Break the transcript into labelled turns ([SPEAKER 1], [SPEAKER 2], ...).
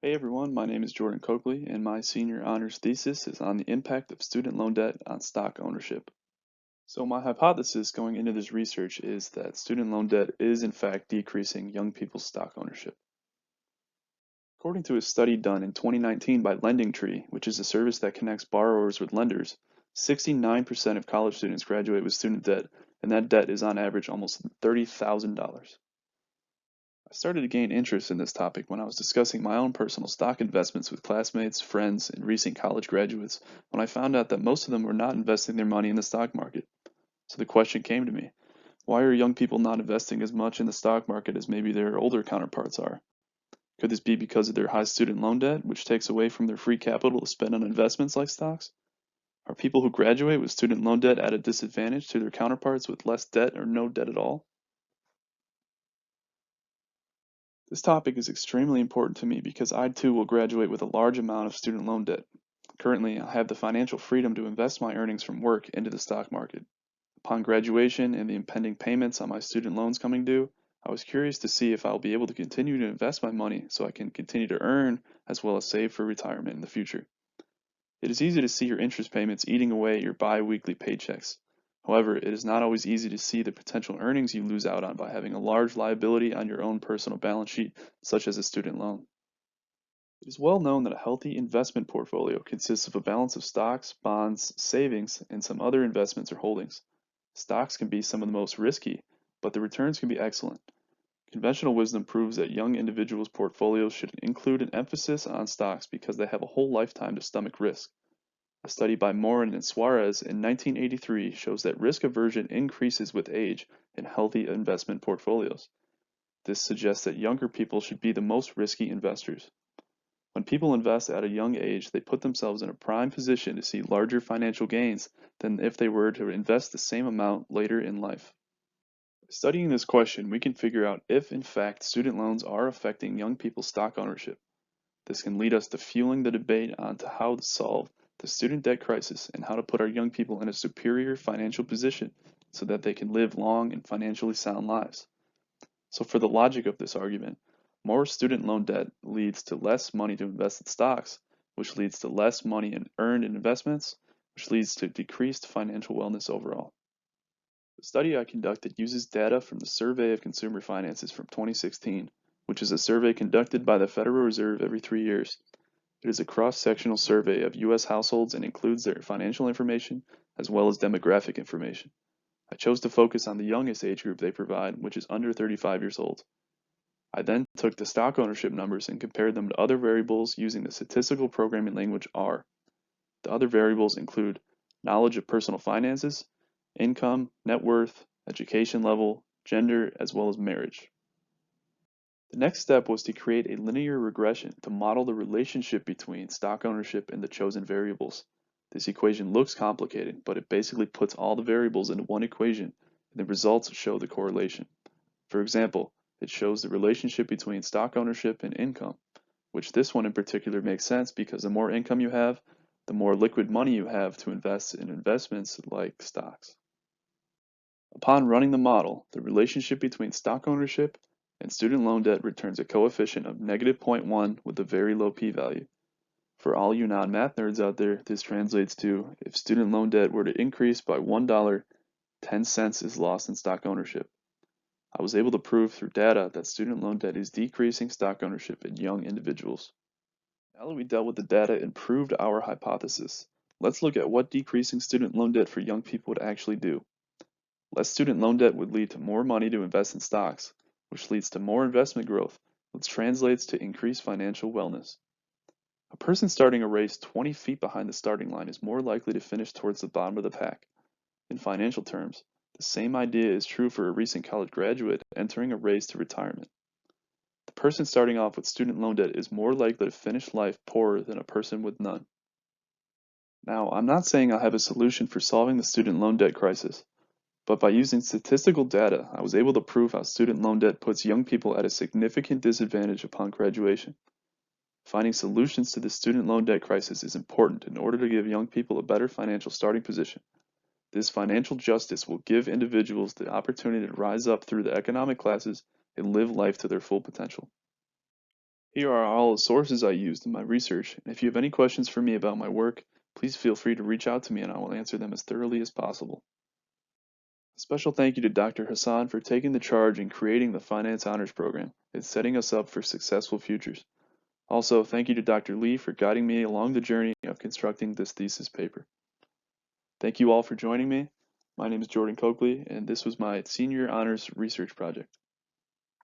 [SPEAKER 1] Hey everyone, my name is Jordan Coakley, and my senior honors thesis is on the impact of student loan debt on stock ownership. So, my hypothesis going into this research is that student loan debt is in fact decreasing young people's stock ownership. According to a study done in 2019 by LendingTree, which is a service that connects borrowers with lenders, 69% of college students graduate with student debt, and that debt is on average almost $30,000. I started to gain interest in this topic when I was discussing my own personal stock investments with classmates, friends, and recent college graduates when I found out that most of them were not investing their money in the stock market. So the question came to me, why are young people not investing as much in the stock market as maybe their older counterparts are? Could this be because of their high student loan debt, which takes away from their free capital to spend on investments like stocks? Are people who graduate with student loan debt at a disadvantage to their counterparts with less debt or no debt at all? This topic is extremely important to me because I too will graduate with a large amount of student loan debt. Currently, I have the financial freedom to invest my earnings from work into the stock market. Upon graduation and the impending payments on my student loans coming due, I was curious to see if I'll be able to continue to invest my money so I can continue to earn as well as save for retirement in the future. It is easy to see your interest payments eating away at your bi-weekly paychecks. However, it is not always easy to see the potential earnings you lose out on by having a large liability on your own personal balance sheet, such as a student loan. It is well known that a healthy investment portfolio consists of a balance of stocks, bonds, savings, and some other investments or holdings. Stocks can be some of the most risky, but the returns can be excellent. Conventional wisdom proves that young individuals' portfolios should include an emphasis on stocks because they have a whole lifetime to stomach risk. A study by Morin and Suarez in 1983 shows that risk aversion increases with age in healthy investment portfolios. This suggests that younger people should be the most risky investors. When people invest at a young age, they put themselves in a prime position to see larger financial gains than if they were to invest the same amount later in life. By studying this question, we can figure out if, in fact, student loans are affecting young people's stock ownership. This can lead us to fueling the debate on to how to solve the student debt crisis and how to put our young people in a superior financial position so that they can live long and financially sound lives. So for the logic of this argument, more student loan debt leads to less money to invest in stocks, which leads to less money earned in investments, which leads to decreased financial wellness overall. The study I conducted uses data from the Survey of Consumer Finances from 2016, which is a survey conducted by the Federal Reserve every 3 years. It is a cross-sectional survey of U.S. households and includes their financial information as well as demographic information. I chose to focus on the youngest age group they provide, which is under 35 years old. I then took the stock ownership numbers and compared them to other variables using the statistical programming language R. The other variables include knowledge of personal finances, income, net worth, education level, gender, as well as marriage. The next step was to create a linear regression to model the relationship between stock ownership and the chosen variables. This equation looks complicated, but it basically puts all the variables into one equation, and the results show the correlation. For example, it shows the relationship between stock ownership and income, which this one in particular makes sense because the more income you have, the more liquid money you have to invest in investments like stocks. Upon running the model, the relationship between stock ownership and student loan debt returns a coefficient of negative zero point 0.1 with a very low p-value. For all you non-math nerds out there, this translates to if student loan debt were to increase by $1, 10 cents is lost in stock ownership. I was able to prove through data that student loan debt is decreasing stock ownership in young individuals. Now that we dealt with the data and proved our hypothesis, let's look at what decreasing student loan debt for young people would actually do. Less student loan debt would lead to more money to invest in stocks, which leads to more investment growth, which translates to increased financial wellness. A person starting a race 20 feet behind the starting line is more likely to finish towards the bottom of the pack. In financial terms, the same idea is true for a recent college graduate entering a race to retirement. The person starting off with student loan debt is more likely to finish life poorer than a person with none. Now, I'm not saying I have a solution for solving the student loan debt crisis, but by using statistical data, I was able to prove how student loan debt puts young people at a significant disadvantage upon graduation. Finding solutions to the student loan debt crisis is important in order to give young people a better financial starting position. This financial justice will give individuals the opportunity to rise up through the economic classes and live life to their full potential. Here are all the sources I used in my research, and if you have any questions for me about my work, please feel free to reach out to me and I will answer them as thoroughly as possible. A special thank you to Dr. Hassan for taking the charge in creating the Finance Honors Program and setting us up for successful futures. Also, thank you to Dr. Lee for guiding me along the journey of constructing this thesis paper. Thank you all for joining me. My name is Jordan Coakley, and this was my Senior Honors Research Project.